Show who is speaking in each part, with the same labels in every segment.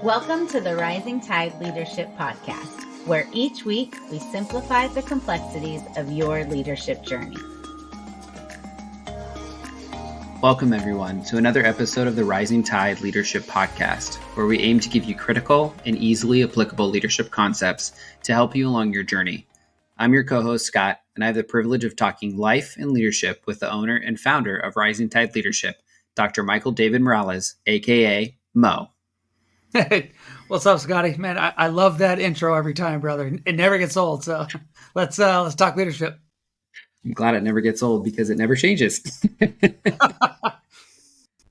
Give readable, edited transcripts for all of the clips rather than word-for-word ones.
Speaker 1: Welcome to the Rising Tide Leadership Podcast, where each week we simplify the complexities of your leadership journey.
Speaker 2: Welcome, everyone, to another episode of the Rising Tide Leadership Podcast, where we aim to give you critical and easily applicable leadership concepts to help you along your journey. I'm your co-host, Scott, and I have the privilege of talking life and leadership with the owner and founder of Rising Tide Leadership, Dr. Michael David Morales, aka Mo.
Speaker 3: Hey, what's up, Scotty? Man, I love that intro every time, brother. It never gets old. So let's talk leadership.
Speaker 2: I'm glad it never gets old because it never changes.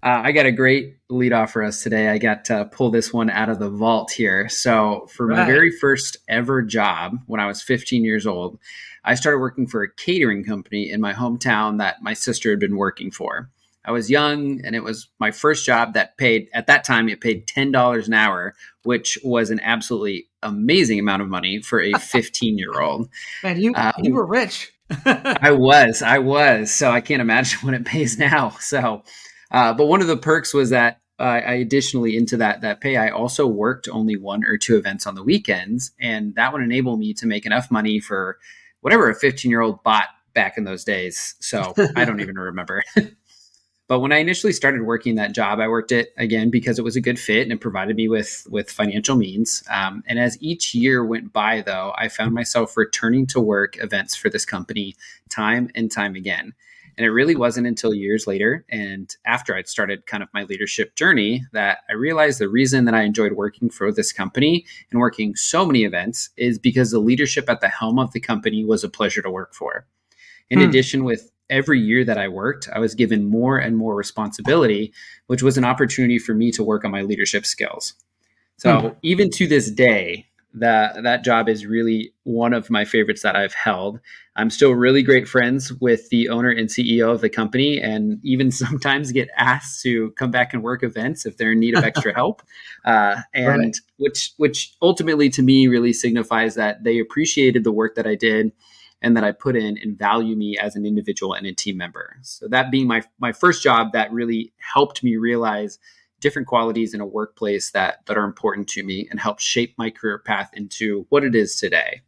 Speaker 2: I got a great lead off for us today. I got to pull this one out of the vault here. So for my very first ever job when I was 15 years old, I started working for a catering company in my hometown that my sister had been working for. I was young, and it was my first job that paid, at that time, it paid $10 an hour, which was an absolutely amazing amount of money for a 15-year-old.
Speaker 3: Man, you were rich.
Speaker 2: I was. So I can't imagine what it pays now. So, but one of the perks was that I additionally into that pay, I also worked only one or two events on the weekends, and that would enable me to make enough money for whatever a 15-year-old bought back in those days. So I don't even remember. But when I initially started working that job, I worked it again because it was a good fit and it provided me with financial means. And as each year went by, though, I found myself returning to work events for this company time and time again. And it really wasn't until years later and after I'd started kind of my leadership journey that I realized the reason that I enjoyed working for this company and working so many events is because the leadership at the helm of the company was a pleasure to work for. In addition, with every year that I worked, I was given more and more responsibility, which was an opportunity for me to work on my leadership skills. So even to this day, that job is really one of my favorites that I've held. I'm still really great friends with the owner and CEO of the company, and even sometimes get asked to come back and work events if they're in need of extra help. Which ultimately to me really signifies that they appreciated the work that I did and that I put in and value me as an individual and a team member. So that being my first job, that really helped me realize different qualities in a workplace that are important to me and help shape my career path into what it is today.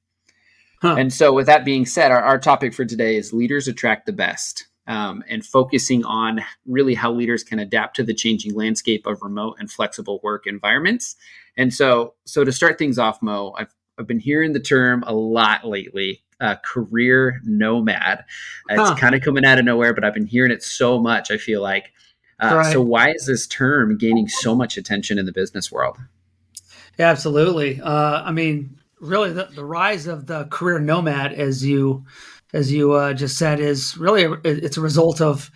Speaker 2: And so with that being said, our topic for today is leaders attract the best, and focusing on really how leaders can adapt to the changing landscape of remote and flexible work environments. And so to start things off, Mo, I've been hearing the term a lot lately. Career nomad. It's kind of coming out of nowhere, but I've been hearing it so much, I feel like. So why is this term gaining so much attention in the business world?
Speaker 3: Yeah, absolutely. I mean, really the rise of the career nomad, as you just said, is really it's a result of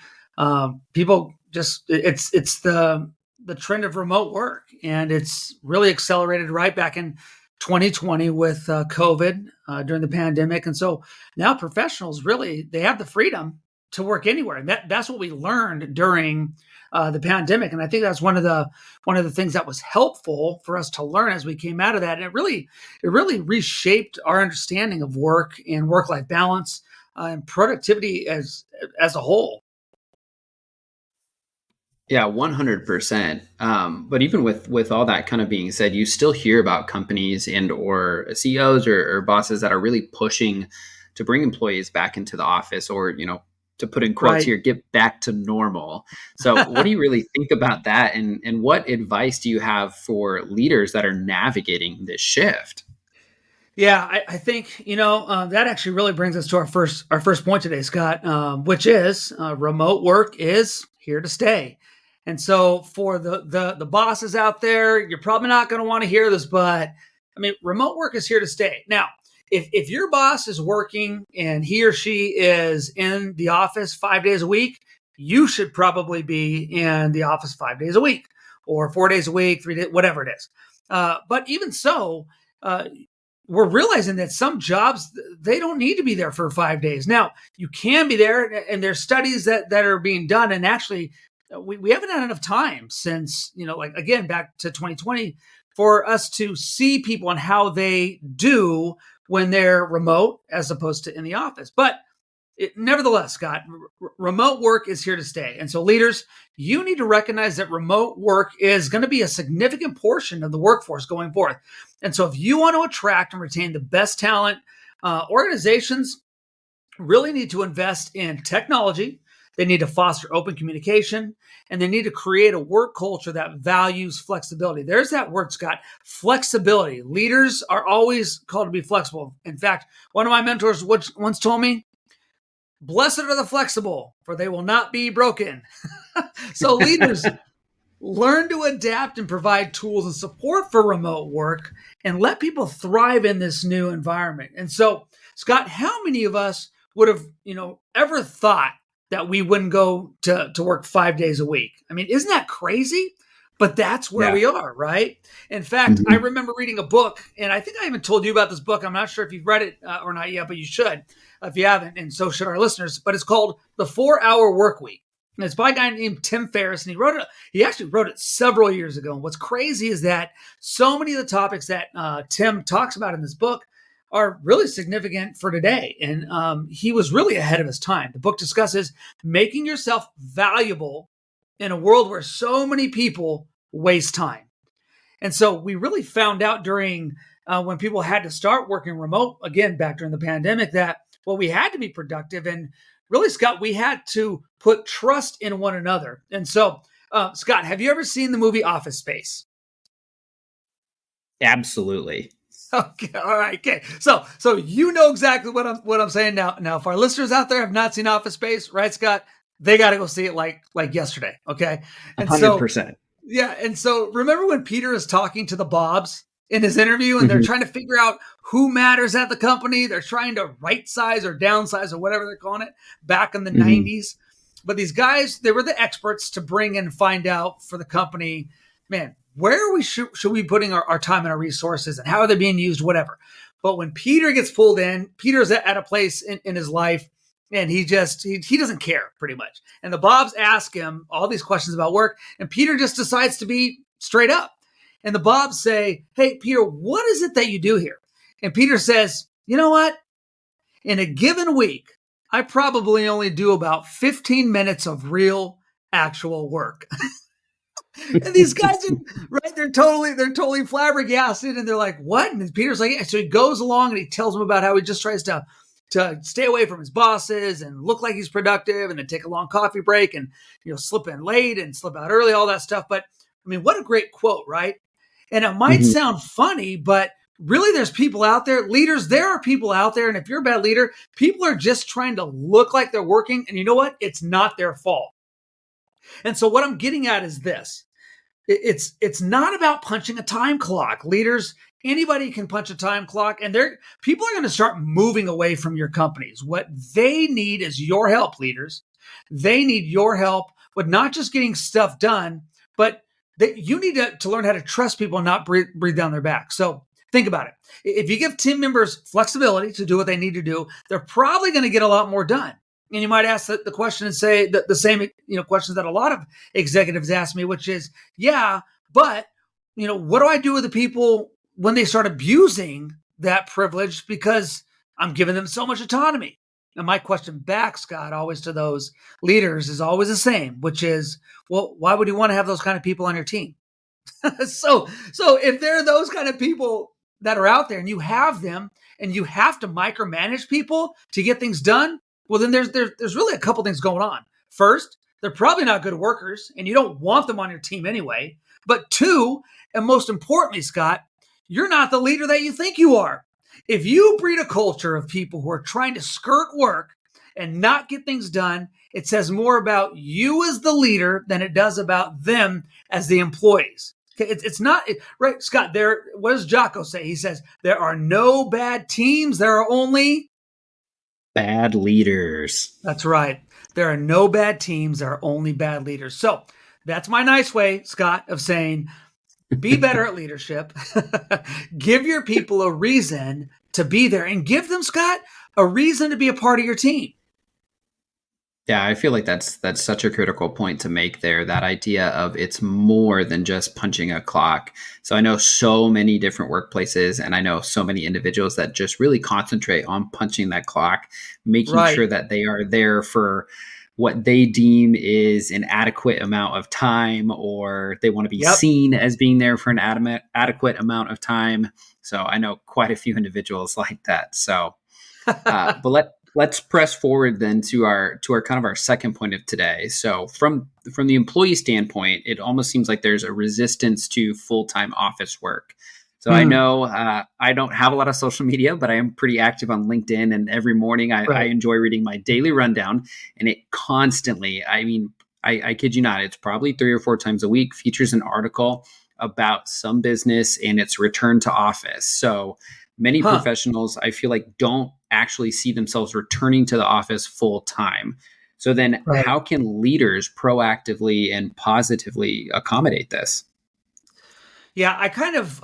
Speaker 3: people just it's the trend of remote work, and it's really accelerated right back in 2020 with COVID during the pandemic. And so now professionals really, they have the freedom to work anywhere. And that's what we learned during the pandemic. And I think that's one of the things that was helpful for us to learn as we came out of that. And it really reshaped our understanding of work and work-life balance and productivity as a whole.
Speaker 2: Yeah, 100%. But even with all that kind of being said, you still hear about companies and or CEOs or bosses that are really pushing to bring employees back into the office, or, to put in quotes here, get back to normal. So what do you really think about that? And what advice do you have for leaders that are navigating this shift?
Speaker 3: Yeah, I think, that actually really brings us to our first point today, Scott, which is remote work is here to stay. And so for the bosses out there, you're probably not going to want to hear this, but I mean, remote work is here to stay. Now, if your boss is working and he or she is in the office 5 days a week, you should probably be in the office 5 days a week or 4 days a week, 3 days, whatever it is. But even so, we're realizing that some jobs, they don't need to be there for 5 days. Now, you can be there, and there's studies that are being done, and actually, we haven't had enough time since, again, back to 2020 for us to see people and how they do when they're remote as opposed to in the office. But Nevertheless, Scott, remote work is here to stay. And so leaders, you need to recognize that remote work is going to be a significant portion of the workforce going forth. And so if you want to attract and retain the best talent, organizations really need to invest in technology. They need to foster open communication, and they need to create a work culture that values flexibility. There's that word, Scott, flexibility. Leaders are always called to be flexible. In fact, one of my mentors once told me, "Blessed are the flexible, for they will not be broken." So leaders, learn to adapt and provide tools and support for remote work and let people thrive in this new environment. And so, Scott, how many of us would have, ever thought that we wouldn't go to work 5 days a week? I mean, isn't that crazy? But that's where we are, right? In fact, I remember reading a book, and I think I even told you about this book. I'm not sure if you've read it or not yet, but you should if you haven't, and so should our listeners. But it's called The 4-Hour Workweek. And it's by a guy named Tim Ferris, and he actually wrote it several years ago. And what's crazy is that so many of the topics that Tim talks about in this book are really significant for today. And he was really ahead of his time. The book discusses making yourself valuable in a world where so many people waste time. And so we really found out during when people had to start working remote, again, back during the pandemic, that, well, we had to be productive. And really, Scott, we had to put trust in one another. And so, Scott, have you ever seen the movie Office Space?
Speaker 2: Absolutely.
Speaker 3: Okay. All right. Okay. So you know exactly what I'm saying now. Now, if our listeners out there have not seen Office Space, right, Scott, they got to go see it like yesterday. Okay. And
Speaker 2: 100%.
Speaker 3: Yeah. And so remember when Peter is talking to the Bobs in his interview and they're trying to figure out who matters at the company. They're trying to right size or downsize or whatever they're calling it back in the 90s. But these guys, they were the experts to bring and find out for the company, man, where should we be putting our time and our resources and how are they being used, whatever. But when Peter gets pulled in, Peter's at a place in his life and he doesn't care pretty much. And the Bobs ask him all these questions about work and Peter just decides to be straight up. And the Bobs say, "Hey, Peter, what is it that you do here?" And Peter says, "You know what? In a given week, I probably only do about 15 minutes of real, actual work." And these guys, right? They're totally flabbergasted, and they're like, "What?" And Peter's like, "Yeah." So he goes along and he tells them about how he just tries to stay away from his bosses and look like he's productive, and then take a long coffee break, and slip in late and slip out early, all that stuff. But I mean, what a great quote, right? And it might sound funny, but really, there's people out there, leaders. There are people out there, and if you're a bad leader, people are just trying to look like they're working, and you know what? It's not their fault. And so what I'm getting at is this. It's not about punching a time clock. Leaders, anybody can punch a time clock, and people are going to start moving away from your companies. What they need is your help, leaders. They need your help with not just getting stuff done, but you need to learn how to trust people and not breathe down their back. So think about it. If you give team members flexibility to do what they need to do, they're probably going to get a lot more done. And you might ask the question and say the same questions that a lot of executives ask me, which is, yeah, but what do I do with the people when they start abusing that privilege because I'm giving them so much autonomy? And my question back, Scott, always to those leaders is always the same, which is, well, why would you want to have those kind of people on your team? So if there are those kind of people that are out there and you have them and you have to micromanage people to get things done, well, then there's really a couple things going on. First, they're probably not good workers and you don't want them on your team anyway. But two, and most importantly, Scott, you're not the leader that you think you are. If you breed a culture of people who are trying to skirt work and not get things done, it says more about you as the leader than it does about them as the employees. Okay, it's not right, Scott. What does Jacko say? He says there are no bad teams. There are only
Speaker 2: bad leaders.
Speaker 3: That's right. There are no bad teams. There are only bad leaders. So that's my nice way, Scott, of saying, be better at leadership. Give your people a reason to be there and give them, Scott, a reason to be a part of your team.
Speaker 2: Yeah, I feel like that's such a critical point to make there. That idea of it's more than just punching a clock. So I know so many different workplaces, and I know so many individuals that just really concentrate on punching that clock, making sure
Speaker 3: Right.
Speaker 2: that they are there for what they deem is an adequate amount of time, or they want to be
Speaker 3: Yep.
Speaker 2: seen as being there for an adequate amount of time. So I know quite a few individuals like that. So but let's press forward then to our kind of our second point of today. So from the employee standpoint, it almost seems like there's a resistance to full-time office work. So I
Speaker 3: Hmm.
Speaker 2: know I don't have a lot of social media, but I am pretty active on LinkedIn, and every morning I
Speaker 3: Right.
Speaker 2: enjoy reading my daily rundown, and it constantly, I mean, I kid you not, it's probably 3 or 4 times a week, features an article about some business and its return to office. So many
Speaker 3: Huh.
Speaker 2: professionals, I feel like, don't actually see themselves returning to the office full time. So then
Speaker 3: Right.
Speaker 2: how can leaders proactively and positively accommodate this?
Speaker 3: Yeah, I kind of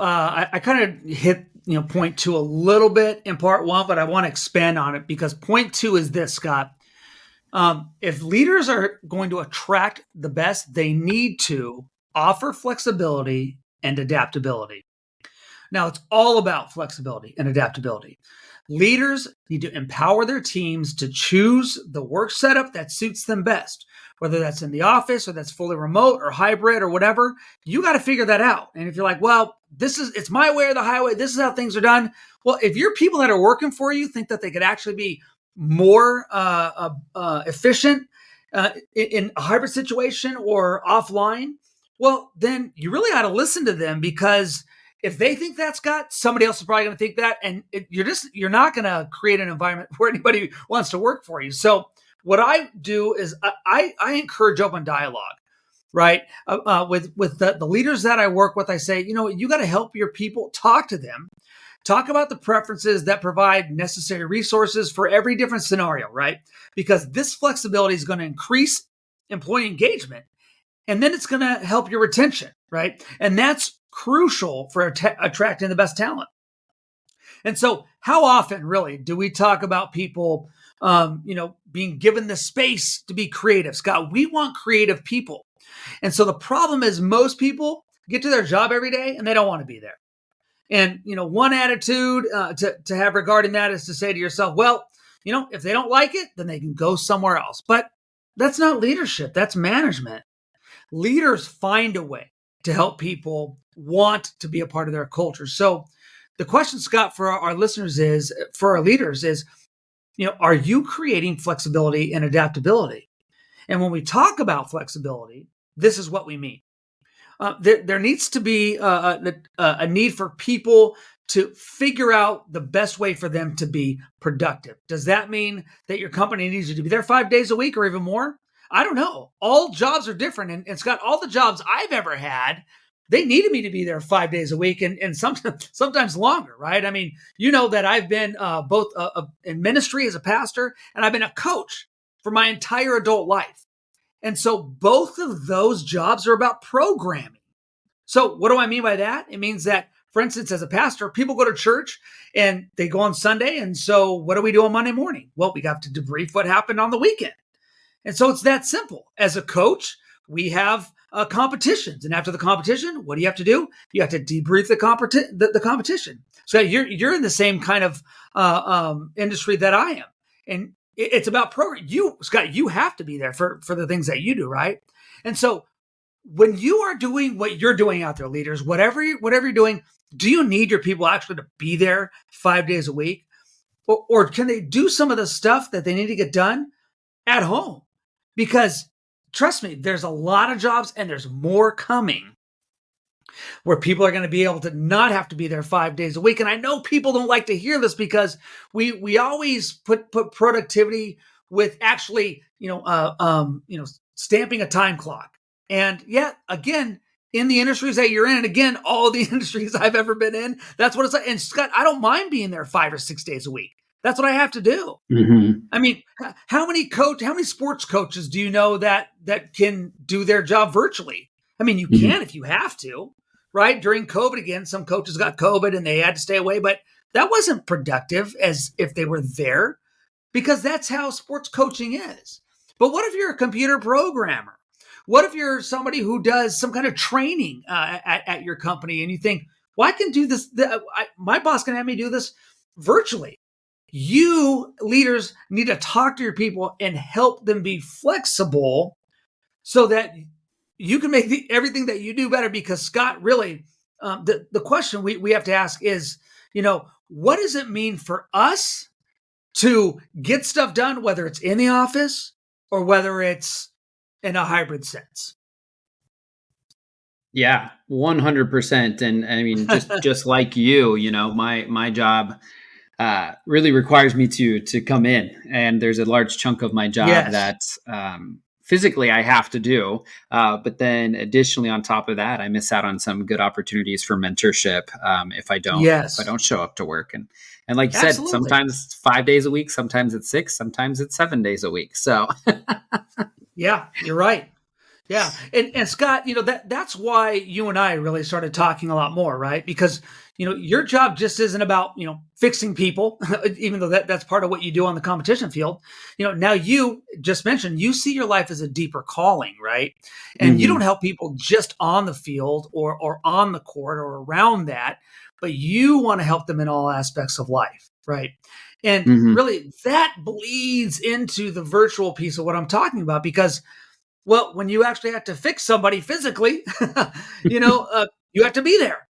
Speaker 3: hit point two a little bit in part one, but I want to expand on it because point two is this, Scott. If leaders are going to attract the best, they need to offer flexibility and adaptability. Now, it's all about flexibility and adaptability. Leaders need to empower their teams to choose the work setup that suits them best, whether that's in the office or that's fully remote or hybrid or whatever. You got to figure that out. And if you're like, well, it's my way or the highway, this is how things are done. Well, if your people that are working for you think that they could actually be more efficient in a hybrid situation or offline, well, then you really ought to listen to them because if they think that, Scott, somebody else is probably going to think that, and you're not going to create an environment where anybody wants to work for you. So what I do is I encourage open dialogue, right? With the leaders that I work with, I say, you got to help your people, talk to them, talk about the preferences that provide necessary resources for every different scenario, right? Because this flexibility is going to increase employee engagement and then it's going to help your retention, right? And that's crucial for attracting the best talent. And so, how often, really, do we talk about people, being given the space to be creative? Scott, we want creative people, and so the problem is most people get to their job every day and they don't want to be there. And one attitude to have regarding that is to say to yourself, well, if they don't like it, then they can go somewhere else. But that's not leadership; that's management. Leaders find a way to help people want to be a part of their culture. So the question, Scott, for our listeners is, for our leaders is, are you creating flexibility and adaptability? And when we talk about flexibility, this is what we mean. There needs to be a need for people to figure out the best way for them to be productive. Does that mean that your company needs you to be there 5 days a week or even more? I don't know. All jobs are different. And Scott, all the jobs I've ever had, they needed me to be there 5 days a week and sometimes longer, right? I mean, you know that I've been both in ministry as a pastor and I've been a coach for my entire adult life. And so both of those jobs are about programming. So what do I mean by that? It means that, for instance, as a pastor, people go to church and they go on Sunday. And so what do we do on Monday morning? Well, we have to debrief what happened on the weekend. And so it's that simple. As a coach, we have competitions. And after the competition, what do you have to do? You have to debrief the competition. So you're in the same kind of industry that I am. And it's about program. Scott, you have to be there for the things that you do, right? And so when you are doing what you're doing out there, leaders, whatever you're doing, do you need your people actually to be there 5 days a week? Or can they do some of the stuff that they need to get done at home? Because trust me, there's a lot of jobs and there's more coming where people are going to be able to not have to be there 5 days a week. And I know people don't like to hear this because we always put productivity with actually, stamping a time clock. And yet again, in the industries that you're in, and again, all the industries I've ever been in, that's what it's like. And Scott, I don't mind being there 5 or 6 days a week. That's what I have to do.
Speaker 2: Mm-hmm.
Speaker 3: I mean, how many sports coaches do you know that can do their job virtually? I mean, you
Speaker 2: Mm-hmm.
Speaker 3: can if you have to, right? During COVID, again, some coaches got COVID and they had to stay away, but that wasn't productive as if they were there because that's how sports coaching is. But what if you're a computer programmer? What if you're somebody who does some kind of training at your company and you think, well, I can do this. My boss can have me do this virtually. You leaders need to talk to your people and help them be flexible so that you can make everything that you do better. Because Scott, really, the question we have to ask is, what does it mean for us to get stuff done, whether it's in the office or whether it's in a hybrid sense?
Speaker 2: Yeah, 100%. And I mean, just like you, my job really requires me to come in, and there's a large chunk of my job
Speaker 3: Yes.
Speaker 2: that physically I have to do. But then additionally, on top of that, I miss out on some good opportunities for mentorship if I don't show up to work. And like you said, sometimes it's 5 days a week, sometimes it's 6, sometimes it's 7 days a week. So
Speaker 3: yeah, you're right. Yeah. And Scott, that's why you and I really started talking a lot more, right? Because, your job just isn't about, fixing people, even though that's part of what you do on the competition field. Now you just mentioned, you see your life as a deeper calling, right? And you don't help people just on the field or on the court or around that, but you want to help them in all aspects of life, right? And really that bleeds into the virtual piece of what I'm talking about, because well, when you actually have to fix somebody physically, you have to be there.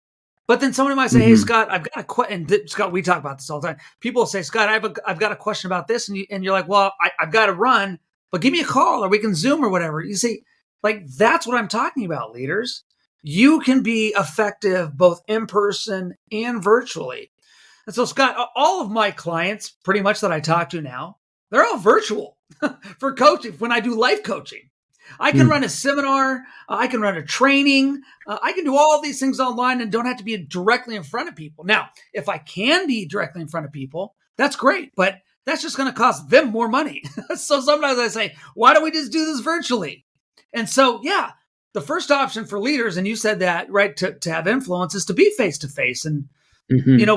Speaker 3: But then somebody might say, "Hey, Scott, I've got a question." And Scott, we talk about this all the time. People say, "Scott, I've got a question about this," and you're like, "Well, I've got to run, but give me a call, or we can Zoom or whatever." You see, like that's what I'm talking about, leaders. You can be effective both in person and virtually. And so, Scott, all of my clients, pretty much that I talk to now, they're all virtual for coaching. When I do life coaching. I can run a seminar. I can run a training. I can do all these things online and don't have to be directly in front of people. Now, if I can be directly in front of people, that's great, but that's just going to cost them more money. So sometimes I say, why don't we just do this virtually? And so, yeah, the first option for leaders, and you said that, right, to have influence is to be face-to-face and,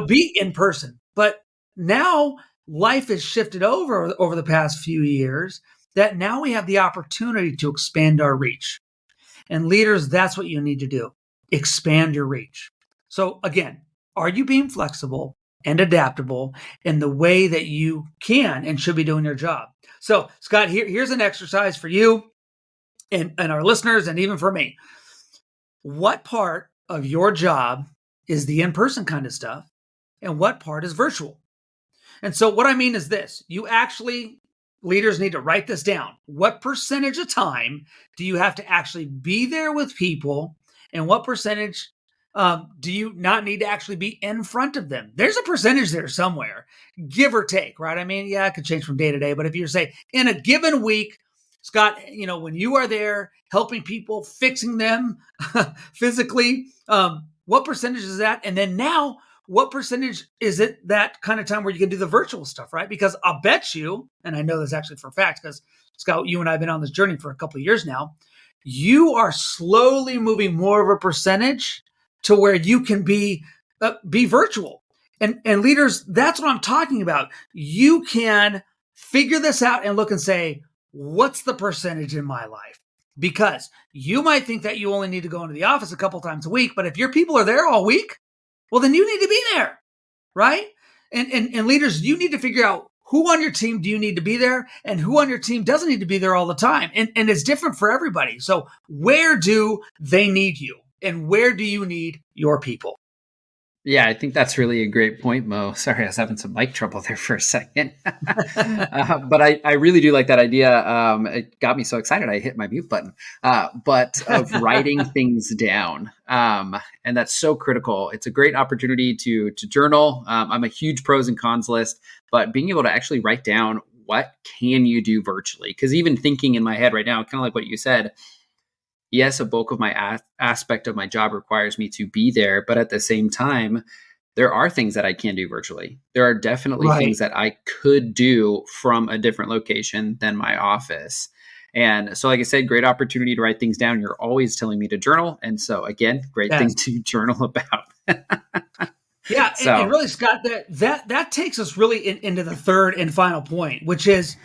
Speaker 3: be in person. But now life has shifted over the past few years that now we have the opportunity to expand our reach. And leaders, that's what you need to do. Expand your reach. So again, are you being flexible and adaptable in the way that you can and should be doing your job? So Scott, here's an exercise for you and our listeners, and even for me. What part of your job is the in-person kind of stuff, and what part is virtual? And so what I mean is this, leaders need to write this down. What percentage of time do you have to actually be there with people? And what percentage do you not need to actually be in front of them? There's a percentage there somewhere, give or take, right? I mean, yeah, it could change from day to day. But if you say in a given week, Scott, when you are there helping people, fixing them physically, what percentage is that? And then now, what percentage is it that kind of time where you can do the virtual stuff, right? Because I'll bet you, and I know this actually for a fact, because Scott, you and I have been on this journey for a couple of years now, you are slowly moving more of a percentage to where you can be virtual. And leaders, that's what I'm talking about. You can figure this out and look and say, what's the percentage in my life? Because you might think that you only need to go into the office a couple times a week, but if your people are there all week, well, then you need to be there, right? And leaders, you need to figure out who on your team do you need to be there and who on your team doesn't need to be there all the time. And it's different for everybody. So where do they need you? And where do you need your people?
Speaker 2: Yeah, I think that's really a great point, Mo. Sorry, I was having some mic trouble there for a second. But I really do like that idea. It got me so excited, I hit my mute button. But of writing things down. And that's so critical. It's a great opportunity to journal. I'm a huge pros and cons list, but being able to actually write down what can you do virtually? Because even thinking in my head right now, kind of like what you said, yes, a bulk of my aspect of my job requires me to be there, but at the same time, there are things that I can do virtually. There are definitely things that I could do from a different location than my office. And so, like I said, great opportunity to write things down. You're always telling me to journal. And so again, great thing to journal about.
Speaker 3: Yeah. And really, Scott, that takes us really into the third and final point, which is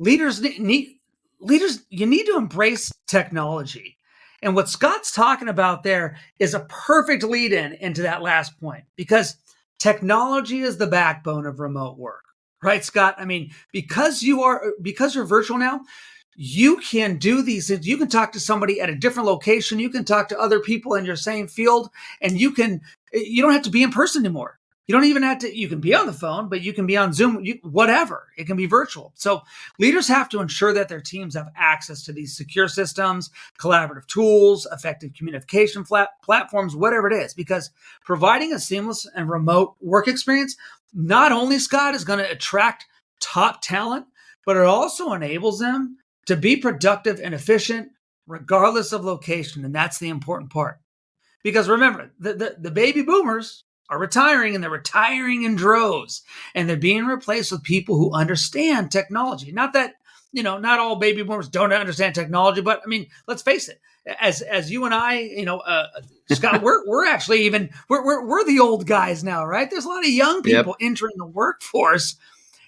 Speaker 3: leaders need leaders, you need to embrace technology. And what Scott's talking about there is a perfect lead in into that last point, because technology is the backbone of remote work, right, Scott? I mean, because you're virtual now, you can do these things. You can talk to somebody at a different location. You can talk to other people in your same field, and you don't have to be in person anymore. You don't even have to, you can be on the phone, but you can be on Zoom, whatever. It can be virtual. So leaders have to ensure that their teams have access to these secure systems, collaborative tools, effective communication platforms, whatever it is, because providing a seamless and remote work experience, not only, Scott, is going to attract top talent, but it also enables them to be productive and efficient regardless of location. And that's the important part. Because remember, the baby boomers are retiring, and they're retiring in droves, and they're being replaced with people who understand technology. Not that, not all baby boomers don't understand technology, but I mean, let's face it, as you and I, Scott, we're actually even, we're the old guys now, right? There's a lot of young people entering the workforce.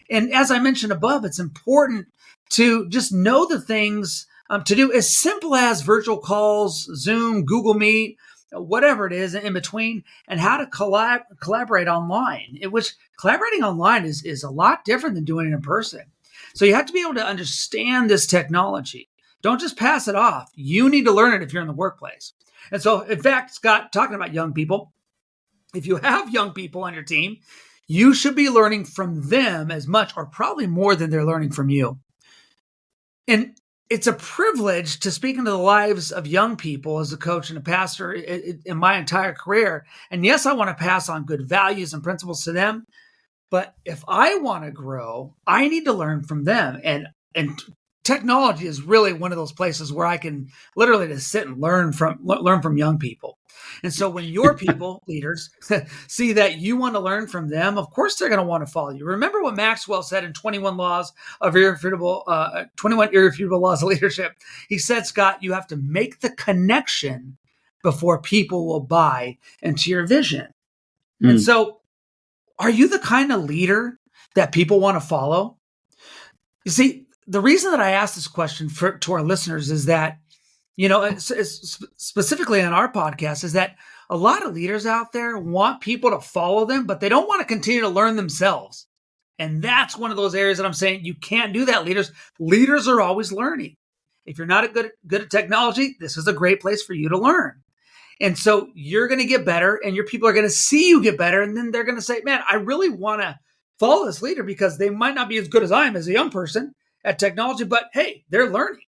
Speaker 3: And as I mentioned above, it's important to just know the things to do, as simple as virtual calls, Zoom, Google Meet, whatever it is in between, and how to collaborate online. Which collaborating online is a lot different than doing it in person. So you have to be able to understand this technology. Don't just pass it off. You need to learn it if you're in the workplace. And so, in fact, Scott, talking about young people, if you have young people on your team, you should be learning from them as much, or probably more, than they're learning from you. And it's a privilege to speak into the lives of young people as a coach and a pastor in my entire career. And yes, I want to pass on good values and principles to them. But if I want to grow, I need to learn from them. And technology is really one of those places where I can literally just sit and learn from young people. And so when your people, leaders, see that you want to learn from them, of course they're going to want to follow you. Remember what Maxwell said in 21 Irrefutable Laws of Leadership. He said, Scott, you have to make the connection before people will buy into your vision. And so, are you the kind of leader that people want to follow? You see, the reason that I asked this question to our listeners is that, specifically on our podcast, is that a lot of leaders out there want people to follow them, but they don't want to continue to learn themselves. And that's one of those areas that I'm saying you can't do that, leaders. Leaders are always learning. If you're not good at technology, this is a great place for you to learn. And so you're going to get better, and your people are going to see you get better. And then they're going to say, man, I really want to follow this leader, because they might not be as good as I am as a young person at technology, but hey, they're learning.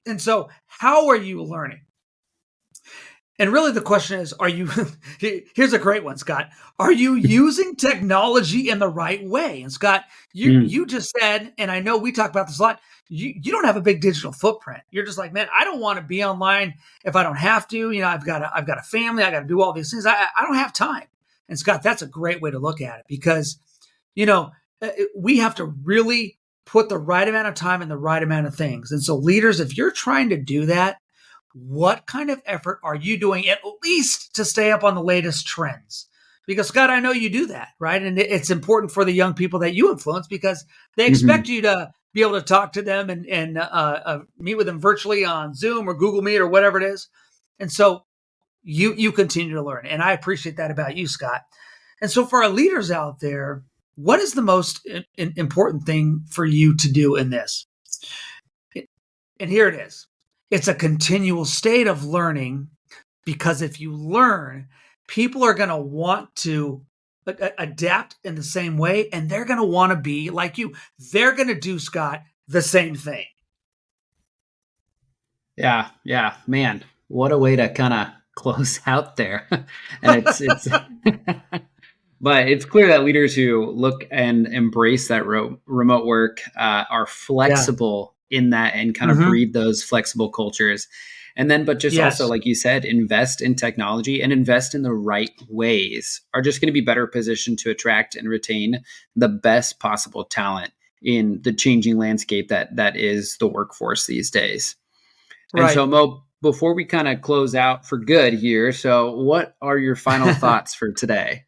Speaker 3: And so how are you learning? And really the question is, here's a great one, Scott. Are you using technology in the right way? And Scott, you just said, and I know we talk about this a lot, you don't have a big digital footprint. You're just like, man, I don't want to be online if I don't have to. I've got a family. I got to do all these things. I don't have time. And Scott, that's a great way to look at it, because, we have to really put the right amount of time in the right amount of things. And so leaders, if you're trying to do that, what kind of effort are you doing, at least to stay up on the latest trends? Because Scott, I know you do that, right? And it's important for the young people that you influence, because they expect you to be able to talk to them and meet with them virtually on Zoom or Google Meet or whatever it is. And so you continue to learn. And I appreciate that about you, Scott. And so for our leaders out there, what is the most important thing for you to do in this? And here it is. It's a continual state of learning, because if you learn, people are going to want to adapt in the same way, and they're going to want to be like you. They're going to do, Scott, the same thing.
Speaker 2: Yeah, man, what a way to kind of close out there. And it's but it's clear that leaders who look and embrace that remote work are flexible in that, and kind of breed those flexible cultures. And then, but just also, like you said, invest in technology and invest in the right ways, are just going to be better positioned to attract and retain the best possible talent in the changing landscape that is the workforce these days. Right. And so, Mo, before we kind of close out for good here, so what are your final thoughts for today?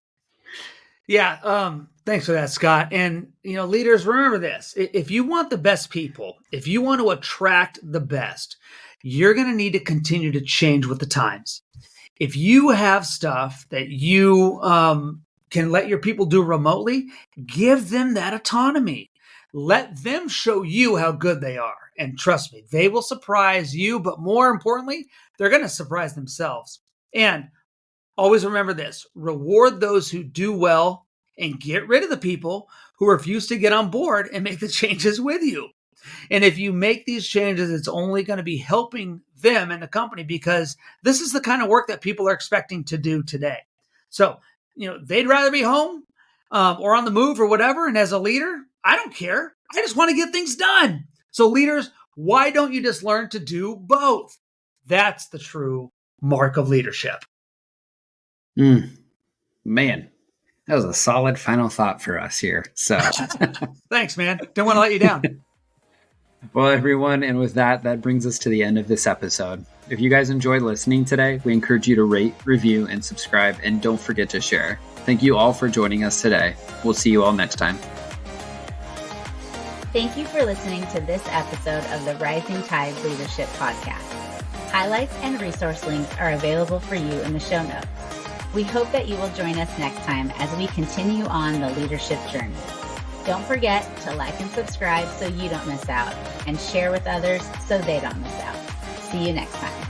Speaker 3: Yeah, thanks for that, Scott. And leaders, remember this: if you want the best people, if you want to attract the best, you're going to need to continue to change with the times. If you have stuff that you can let your people do remotely, give them that autonomy. Let them show you how good they are. And trust me, they will surprise you, but more importantly, they're going to surprise themselves. And always remember this: reward those who do well and get rid of the people who refuse to get on board and make the changes with you. And if you make these changes, it's only going to be helping them and the company, because this is the kind of work that people are expecting to do today. So, they'd rather be home or on the move or whatever. And as a leader, I don't care. I just want to get things done. So leaders, why don't you just learn to do both? That's the true mark of leadership.
Speaker 2: Man, that was a solid final thought for us here. So
Speaker 3: thanks, man. Don't want to let you down.
Speaker 2: Well, everyone, and with that brings us to the end of this episode. If you guys enjoyed listening today, we encourage you to rate, review, and subscribe, and don't forget to share. Thank you all for joining us today. We'll see you all next time.
Speaker 1: Thank you for listening to this episode of the Rising Tide Leadership Podcast. Highlights and resource links are available for you in the show notes. We hope that you will join us next time as we continue on the leadership journey. Don't forget to like and subscribe so you don't miss out, and share with others so they don't miss out. See you next time.